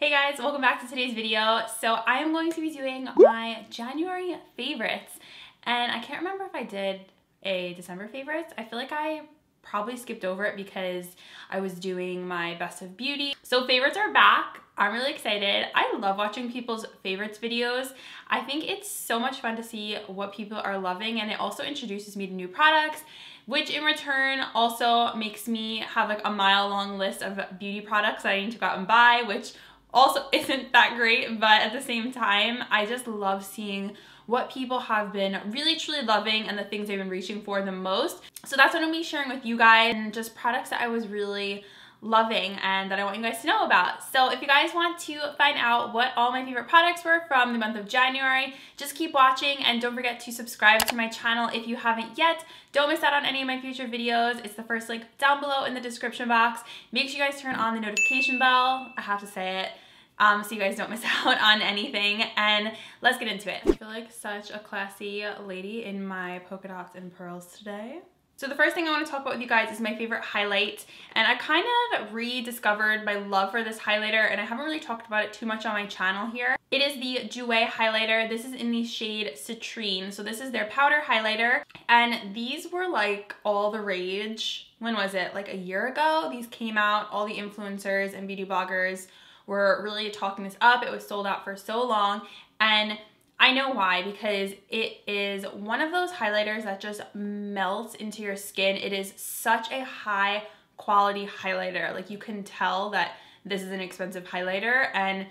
Hey guys, welcome back to today's video. So I am going to be doing my January favorites, and I can't remember if I did a December favorites. I feel like I probably skipped over it because I was doing my best of beauty. So favorites are back. I'm really excited. I love watching people's favorites videos. I think it's so much fun to see what people are loving, and it also introduces me to new products, which in return also makes me have like a mile-long list of beauty products that I need to go out and buy, which also isn't that great, but at the same time, I just love seeing what people have been really truly loving and the things they've been reaching for the most. So that's what I'm gonna be sharing with you guys, and just products that I was really loving and that I want you guys to know about. So if you guys want to find out what all my favorite products were from the month of January, just keep watching and don't forget to subscribe to my channel if you haven't yet. Don't miss out on any of my future videos. It's the first link down below in the description box. Make sure you guys turn on the notification bell. I have to say it. So you guys don't miss out on anything, and let's get into it. I feel like such a classy lady in my polka dots and pearls today. So the first thing I want to talk about with you guys is my favorite highlight, and I kind of rediscovered my love for this highlighter, and I haven't really talked about it too much on my channel here. It is the Jouer highlighter. This is in the shade Citrine. So this is their powder highlighter, and these were like all the rage. When was it? Like a year ago? These came out. All the influencers and beauty bloggers were really talking this up. It was sold out for so long, and I know why, because it is one of those highlighters that just melts into your skin. It is such a high quality highlighter. Like, you can tell that this is an expensive highlighter, and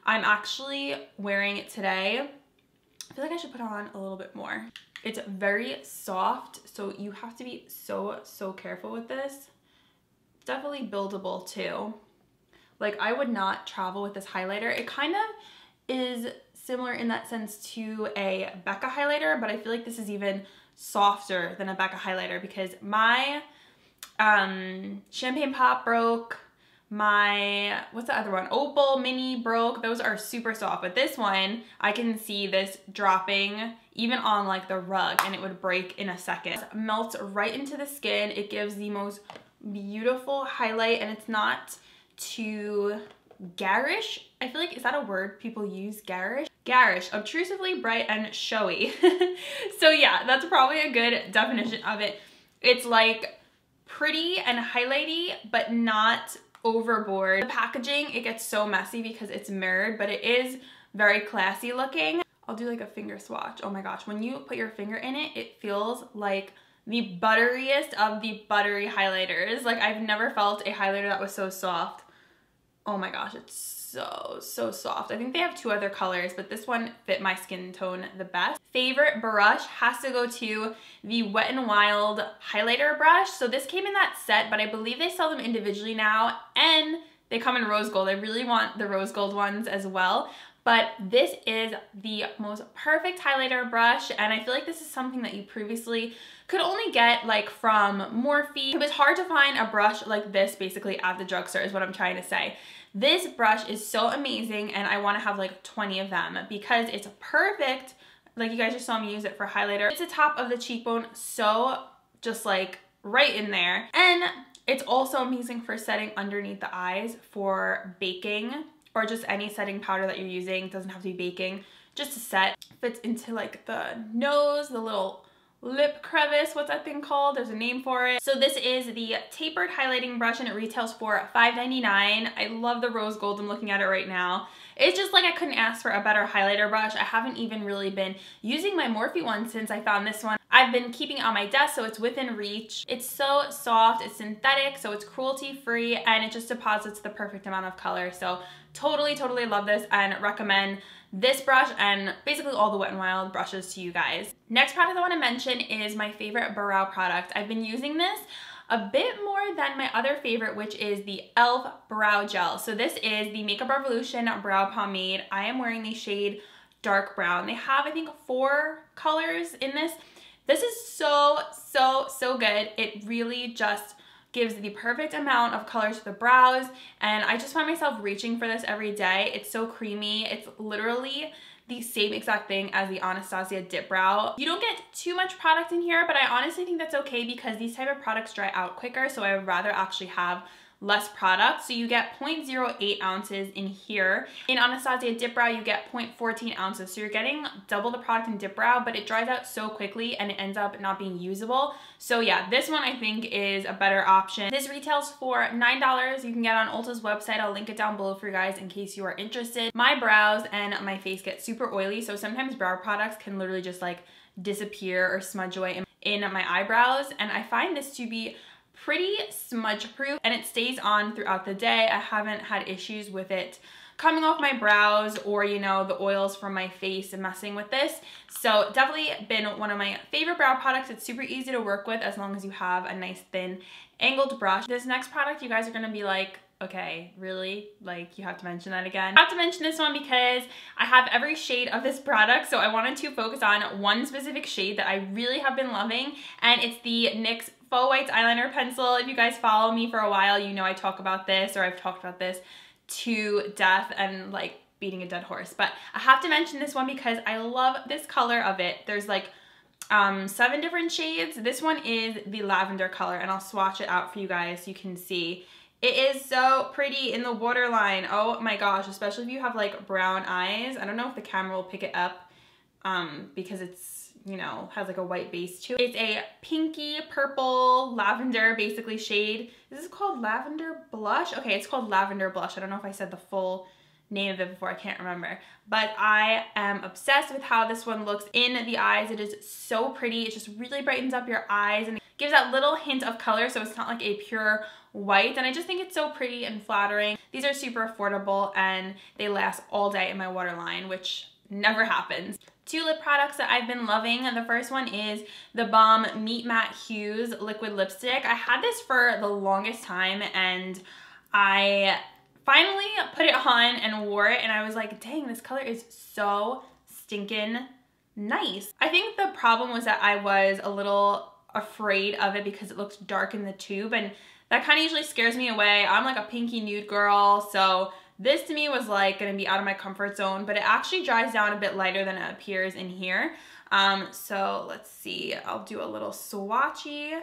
I'm actually wearing it today. I feel like I should put on a little bit more. It's very soft, so you have to be so careful with this. It's definitely buildable too. Like, I would not travel with this highlighter. It kind of is similar in that sense to a Becca highlighter, but I feel like this is even softer than a Becca highlighter because my Champagne Pop broke, my, what's the other one? Opal Mini broke. Those are super soft, but this one, I can see this dropping even on like the rug and it would break in a second. It melts right into the skin. It gives the most beautiful highlight, and it's not too garish. I feel like, is that a word people use? Garish? Garish, obtrusively bright and showy. So yeah, that's probably a good definition of it. It's like pretty and highlighty, but not overboard. The packaging, it gets so messy because it's mirrored, but it is very classy looking. I'll do like a finger swatch. Oh my gosh, when you put your finger in it, it feels like the butteriest of the buttery highlighters. Like, I've never felt a highlighter that was so soft. Oh my gosh, it's so soft. I think they have two other colors, but this one fit my skin tone the best. Favorite brush has to go to the Wet n Wild highlighter brush. So this came in that set, but I believe they sell them individually now, and they come in rose gold. I really want the rose gold ones as well. But this is the most perfect highlighter brush, and I feel like this is something that you previously could only get like from Morphe. It was hard to find a brush like this basically at the drugstore is what I'm trying to say. This brush is so amazing, and I want to have like 20 of them because it's perfect. Like, you guys just saw me use it for highlighter. It's the top of the cheekbone, so just like right in there. And it's also amazing for setting underneath the eyes for baking, or just any setting powder that you're using. It doesn't have to be baking, just to set. Fits into like the nose, the little lip crevice. What's that thing called? There's a name for it. So this is the tapered highlighting brush, and it retails for $5.99. I love the rose gold. I'm looking at it right now. It's just like I couldn't ask for a better highlighter brush. I haven't even really been using my Morphe one since I found this one. I've been keeping it on my desk, so it's within reach. It's so soft, it's synthetic, so it's cruelty-free, and it just deposits the perfect amount of color. So totally love this and recommend this brush and basically all the Wet n Wild brushes to you guys. Next product I want to mention is my favorite brow product. I've been using this a bit more than my other favorite, which is the e.l.f. Brow Gel. So this is the Makeup Revolution Brow Pomade. I am wearing the shade Dark Brown. They have, I think, 4 colors in this. This is so good. It really just gives the perfect amount of colors to the brows, and I just find myself reaching for this every day. It's so creamy. It's literally the same exact thing as the Anastasia Dip Brow. You don't get too much product in here, but I honestly think that's okay because these type of products dry out quicker, so I would rather actually have less product. So you get 0.08 ounces in here. In Anastasia Dip Brow, you get 0.14 ounces. So you're getting double the product in Dip Brow, but it dries out so quickly and it ends up not being usable. So yeah, this one I think is a better option. This retails for $9. You can get on Ulta's website. I'll link it down below for you guys in case you are interested. My brows and my face get super oily, so sometimes brow products can literally just like disappear or smudge away in my eyebrows, and I find this to be pretty smudge proof and it stays on throughout the day. I haven't had issues with it coming off my brows or, you know, the oils from my face and messing with this. So definitely been one of my favorite brow products. It's super easy to work with as long as you have a nice thin angled brush. This next product, you guys are gonna be like, okay, really? Like, you have to mention that again? I have to mention this one because I have every shade of this product, so I wanted to focus on one specific shade that I really have been loving, and it's the NYX Faux Whites Eyeliner Pencil. If you guys follow me for a while, you know I talk about this, or I've talked about this to death and like beating a dead horse. But I have to mention this one because I love this color of it. There's like 7 different shades. This one is the lavender color, and I'll swatch it out for you guys so you can see. It is so pretty in the waterline. Oh my gosh, especially if you have like brown eyes. I don't know if the camera will pick it up because it's, you know, has like a white base to it. It's a pinky purple lavender basically shade. Is this called lavender blush? Okay, it's called lavender blush. I don't know if I said the full name of it before, I can't remember. But I am obsessed with how this one looks in the eyes. It is so pretty. It just really brightens up your eyes and it gives that little hint of color, so it's not like a pure white, and I just think it's so pretty and flattering. These are super affordable and they last all day in my waterline, which never happens. 2 lip products that I've been loving. The first one is the Balm Meet Matte Hues Liquid Lipstick. I had this for the longest time and I finally put it on and wore it, and I was like, dang, this color is so stinking nice. I think the problem was that I was a little afraid of it because it looked dark in the tube, and that kind of usually scares me away. I'm like a pinky nude girl, so this to me was like gonna be out of my comfort zone, but it actually dries down a bit lighter than it appears in here. So let's see, I'll do a little swatchy.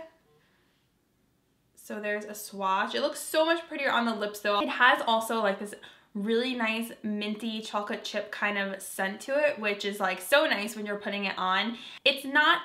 So there's a swatch. It looks so much prettier on the lips though. It has also like this really nice minty chocolate chip kind of scent to it, which is like so nice when you're putting it on. It's not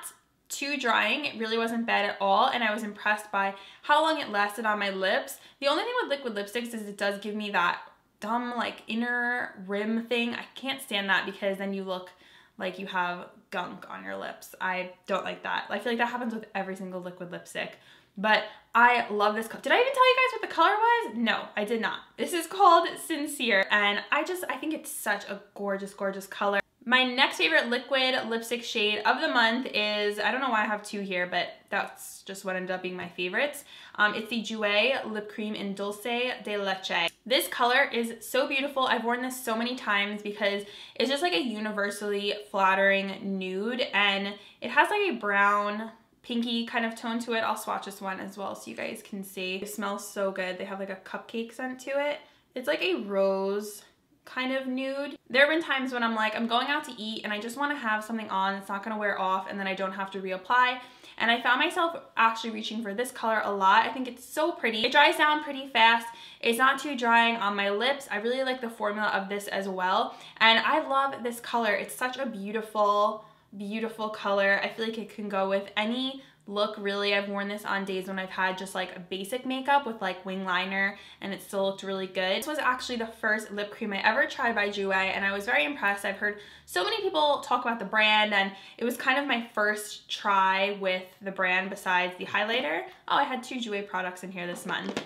too drying. It really wasn't bad at all, and I was impressed by how long it lasted on my lips. The only thing with liquid lipsticks is it does give me that dumb like inner rim thing. I can't stand that because then you look like you have gunk on your lips. I don't like that. I feel like that happens with every single liquid lipstick. But I love this color. Did I even tell you guys what the color was? No, I did not. This is called Sincere, and I think it's such a gorgeous, gorgeous color. My next favorite liquid lipstick shade of the month is, I don't know why I have 2 here, but that's just what ended up being my favorites. It's the Jouer Lip Cream in Dulce de Leche. This color is so beautiful. I've worn this so many times because it's just like a universally flattering nude, and it has like a brown pinky kind of tone to it. I'll swatch this one as well so you guys can see. It smells so good. They have like a cupcake scent to it. It's like a rose kind of nude. There have been times when I'm like, I'm going out to eat and I just want to have something on, it's not going to wear off, and then I don't have to reapply. And I found myself actually reaching for this color a lot. I think it's so pretty. It dries down pretty fast. It's not too drying on my lips. I really like the formula of this as well. And I love this color. It's such a beautiful, beautiful color. I feel like it can go with any look really. I've worn this on days when I've had just like a basic makeup with like wing liner and it still looked really good. This was actually the first lip cream I ever tried by Jouer, and I was very impressed. I've heard so many people talk about the brand, and it was kind of my first try with the brand besides the highlighter. Oh, I had 2 Jouer products in here this month.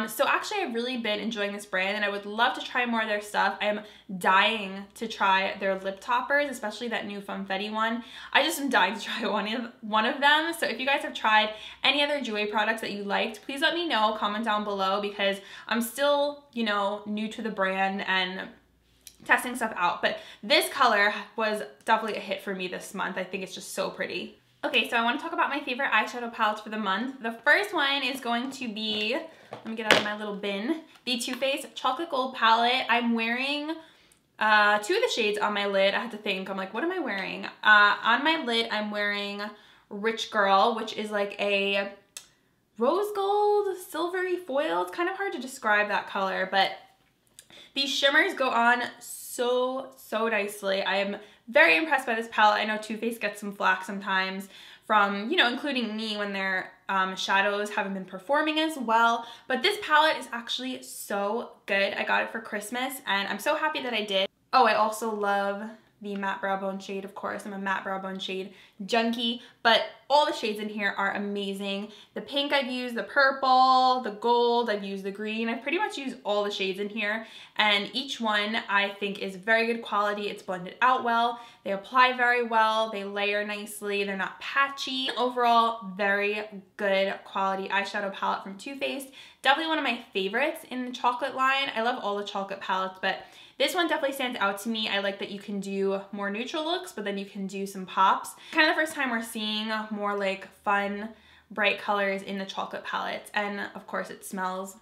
So actually I've really been enjoying this brand and I would love to try more of their stuff. I am dying to try their lip toppers, especially that new Funfetti one. I just am dying to try one of them. So if you guys have tried any other Jouer products that you liked, please let me know, comment down below, because I'm still, you know, new to the brand and testing stuff out. But this color was definitely a hit for me this month. I think it's just so pretty. Okay, so I want to talk about my favorite eyeshadow palettes for the month. The first one is going to be, let me get out of my little bin, the Too Faced Chocolate Gold palette. I'm wearing 2 of the shades on my lid. I had to think, I'm like, what am I wearing? On my lid, I'm wearing Rich Girl, which is like a rose gold, silvery foil. It's kind of hard to describe that color, but these shimmers go on so nicely. I am very impressed by this palette. I know Too Faced gets some flack sometimes from, you know, including me when their shadows haven't been performing as well. But this palette is actually so good. I got it for Christmas and I'm so happy that I did. Oh, I also love the matte brow bone shade, of course. I'm a matte brow bone shade junkie, but all the shades in here are amazing. The pink I've used, the purple, the gold, I've used the green. I've pretty much used all the shades in here, and each one I think is very good quality. It's blended out well, they apply very well, they layer nicely, they're not patchy. Overall, very good quality eyeshadow palette from Too Faced. Definitely one of my favorites in the chocolate line. I love all the chocolate palettes, but this one definitely stands out to me. I like that you can do more neutral looks, but then you can do some pops. Kind of the first time we're seeing more like fun, bright colors in the chocolate palettes. And of course it smells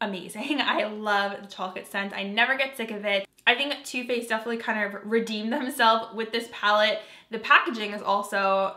amazing. I love the chocolate scent. I never get sick of it. I think Too Faced definitely kind of redeemed themselves with this palette. The packaging is also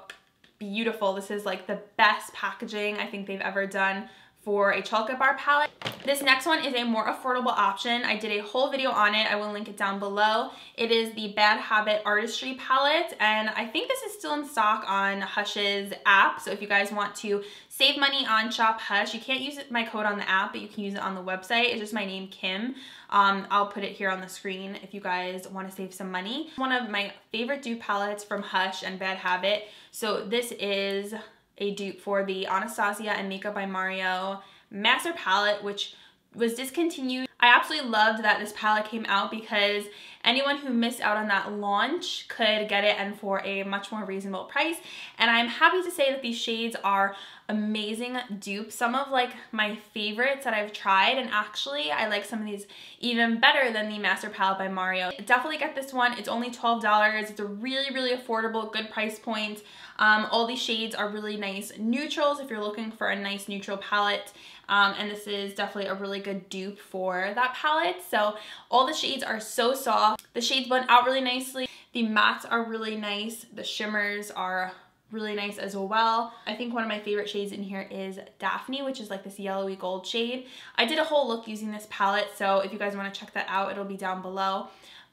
beautiful. This is like the best packaging I think they've ever done for a chocolate bar palette. This next one is a more affordable option. I did a whole video on it. I will link it down below. It is the Bad Habit Artistry palette, and I think this is still in stock on Hush's app. So if you guys want to save money on Shop Hush, you can't use my code on the app, but you can use it on the website. It's just my name, Kim. I'll put it here on the screen if you guys want to save some money. One of my favorite dupe palettes from Hush and Bad Habit. So this is a dupe for the Anastasia and Makeup by Mario Master Palette, which was discontinued. I absolutely loved that this palette came out because anyone who missed out on that launch could get it, and for a much more reasonable price. And I'm happy to say that these shades are amazing dupes. Some of like my favorites that I've tried, and actually I like some of these even better than the Master Palette by Mario. Definitely get this one. It's only $12. It's a really affordable, good price point. All these shades are really nice neutrals if you're looking for a nice neutral palette. And this is definitely a really good dupe for that palette. So all the shades are so soft. The shades blend out really nicely. The mattes are really nice. The shimmers are really nice as well. I think one of my favorite shades in here is Daphne, which is like this yellowy gold shade. I did a whole look using this palette, so if you guys want to check that out, it'll be down below.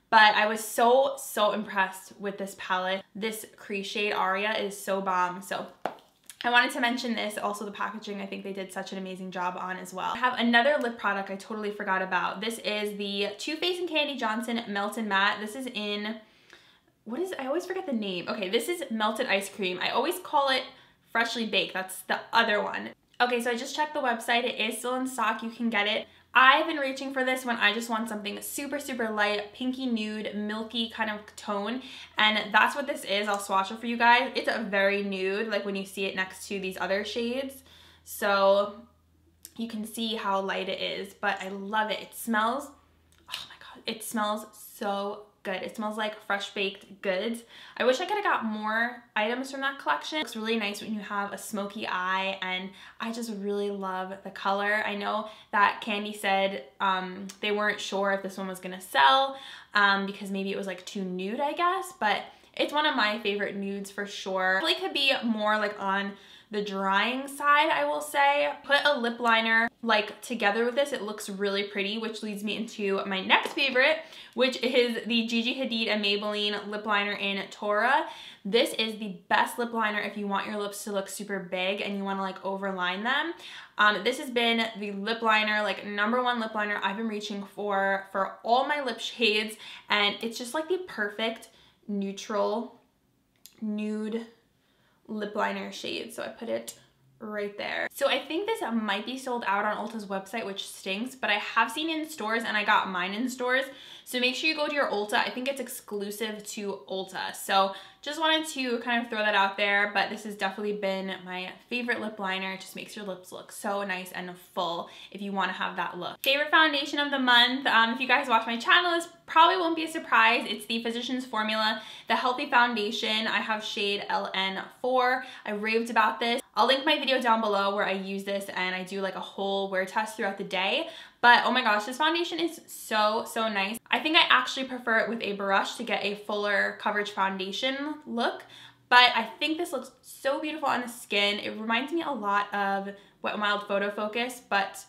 But I was so impressed with this palette. This crease shade Aria is so bomb. So I wanted to mention this. Also the packaging, I think they did such an amazing job on as well. I have another lip product I totally forgot about. This is the Too Faced and Candy Johnson Melted Matte. This is in, I always forget the name. Okay, this is Melted Ice Cream. I always call it Freshly Baked. That's the other one. Okay, so I just checked the website. It is still in stock. You can get it. I've been reaching for this when I just want something super light, pinky nude, milky kind of tone, and that's what this is. I'll swatch it for you guys. It's a very nude, like when you see it next to these other shades, so you can see how light it is, but I love it. It smells, oh my god, it smells so good. It smells like fresh baked goods. I wish I could have got more items from that collection. It looks really nice when you have a smoky eye, and I just really love the color. I know that Candy said they weren't sure if this one was gonna sell because maybe it was like too nude, I guess, but it's one of my favorite nudes for sure. It really could be more like on the drying side, I will say. Put a lip liner like together with this, it looks really pretty, which leads me into my next favorite, which is the Gigi Hadid and Maybelline lip liner in TAURA. This is the best lip liner if you want your lips to look super big and you want to like overline them. This has been the lip liner, like #1 lip liner I've been reaching for all my lip shades, and it's just like the perfect neutral nude lip liner shade. So I put it right there. So I think this might be sold out on Ulta's website, which stinks, but I have seen it in stores and I got mine in stores. So make sure you go to your Ulta. I think it's exclusive to Ulta. So just wanted to kind of throw that out there, but this has definitely been my favorite lip liner. It just makes your lips look so nice and full if you want to have that look. Favorite foundation of the month. If you guys watch my channel, this probably won't be a surprise. It's the Physicians Formula, the Healthy Foundation. I have shade LN4. I raved about this. I'll link my video down below where I use this and I do like a whole wear test throughout the day. But oh my gosh, this foundation is so nice. I think I actually prefer it with a brush to get a fuller coverage foundation look. but I think this looks so beautiful on the skin. It reminds me a lot of Wet n Wild Photo Focus, but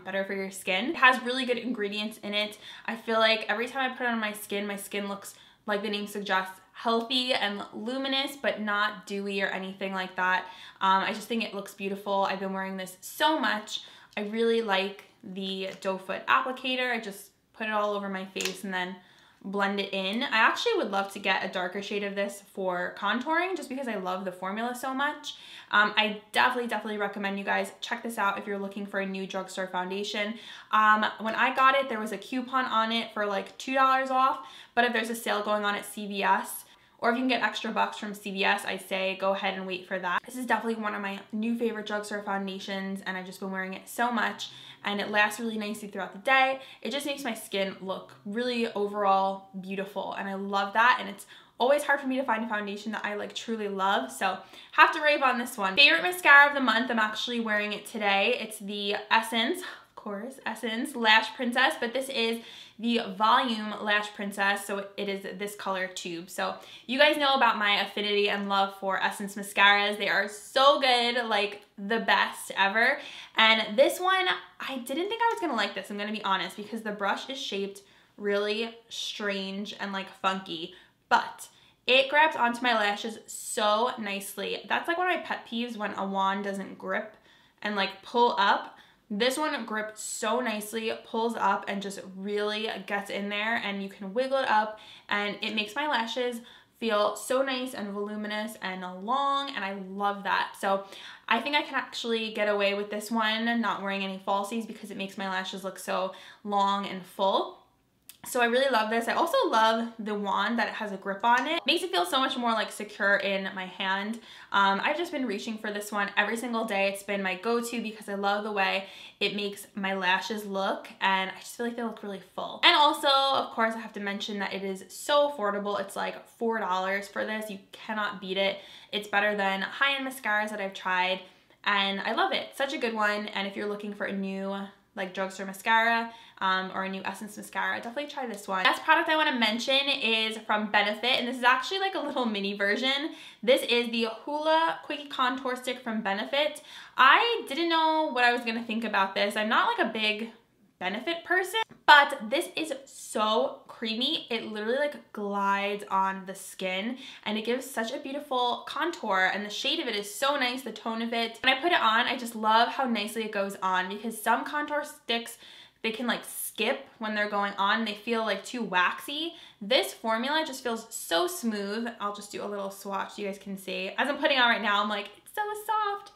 better for your skin. It has really good ingredients in it. I feel like every time I put it on my skin looks, like the name suggests, healthy and luminous, but not dewy or anything like that. I just think it looks beautiful. I've been wearing this so much. I really like the doe foot applicator. I just put it all over my face and then blend it in. I actually would love to get a darker shade of this for contouring just because I love the formula so much. I definitely recommend you guys check this out if you're looking for a new drugstore foundation. When I got it, there was a coupon on it for like $2 off, but if there's a sale going on at CVS, or if you can get extra bucks from CVS, I'd say go ahead and wait for that. This is definitely one of my new favorite drugstore foundations, and I've just been wearing it so much, and it lasts really nicely throughout the day. It just makes my skin look really overall beautiful, and I love that, and it's always hard for me to find a foundation that I like truly love, so have to rave on this one. Favorite mascara of the month, I'm actually wearing it today. It's the Essence, of course, Essence Lash Princess, but this is the Volume Lash Princess, so it is this color tube. So you guys know about my affinity and love for Essence mascaras. They are so good, like the best ever. And this one, I didn't think I was gonna like this, I'm gonna be honest, because the brush is shaped really strange and like funky, but it grabs onto my lashes so nicely. That's like one of my pet peeves, when a wand doesn't grip and like pull up. This one grips so nicely, pulls up and just really gets in there, and you can wiggle it up, and it makes my lashes feel so nice and voluminous and long, and I love that. So I think I can actually get away with this one not wearing any falsies because it makes my lashes look so long and full. So I really love this. I also love the wand that it has a grip on it. Makes it feel so much more like secure in my hand. I've just been reaching for this one every single day. It's been my go-to because I love the way it makes my lashes look, and I just feel like they look really full. And also, of course, I have to mention that it is so affordable. It's like $4 for this. You cannot beat it. It's better than high-end mascaras that I've tried, and I love it. Such a good one. And if you're looking for a new like drugstore mascara or a new Essence mascara, definitely try this one. Last product I want to mention is from Benefit, and this is actually like a little mini version. This is the Hoola Quickie Contour Stick from Benefit. I didn't know what I was gonna think about this. I'm not like a big Benefit person, but this is so creamy. It literally like glides on the skin, and it gives such a beautiful contour, and the shade of it is so nice, the tone of it. When I put it on, I just love how nicely it goes on, because some contour sticks, they can like skip when they're going on. They feel like too waxy. This formula just feels so smooth. I'll just do a little swatch so you guys can see. As I'm putting on right now, I'm like, it's so soft.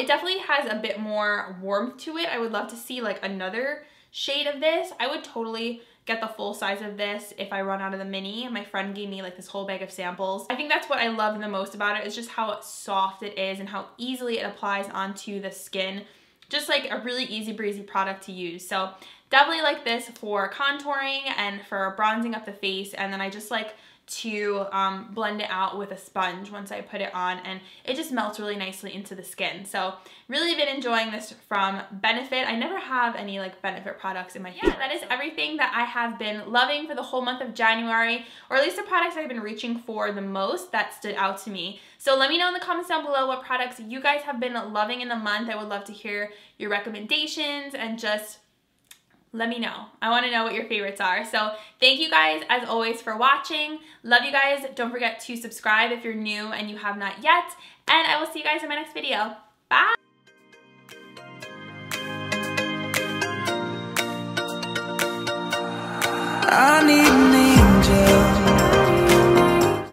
It definitely has a bit more warmth to it. I would love to see like another shade of this. I would totally get the full size of this if I run out of the mini. My friend gave me like this whole bag of samples. I think that's what I love the most about it, is just how soft it is and how easily it applies onto the skin. Just like a really easy breezy product to use. So definitely like this for contouring and for bronzing up the face, and then I just like to blend it out with a sponge once I put it on, and it just melts really nicely into the skin. So really been enjoying this from Benefit. I never have any like Benefit products in my favorites. Yeah, that is everything that I have been loving for the whole month of January, or at least the products I've been reaching for the most that stood out to me. So let me know in the comments down below what products you guys have been loving in the month. I would love to hear your recommendations, and just let me know. I want to know what your favorites are. So thank you guys as always for watching. Love you guys. Don't forget to subscribe if you're new and you have not yet. And I will see you guys in my next video. Bye. I need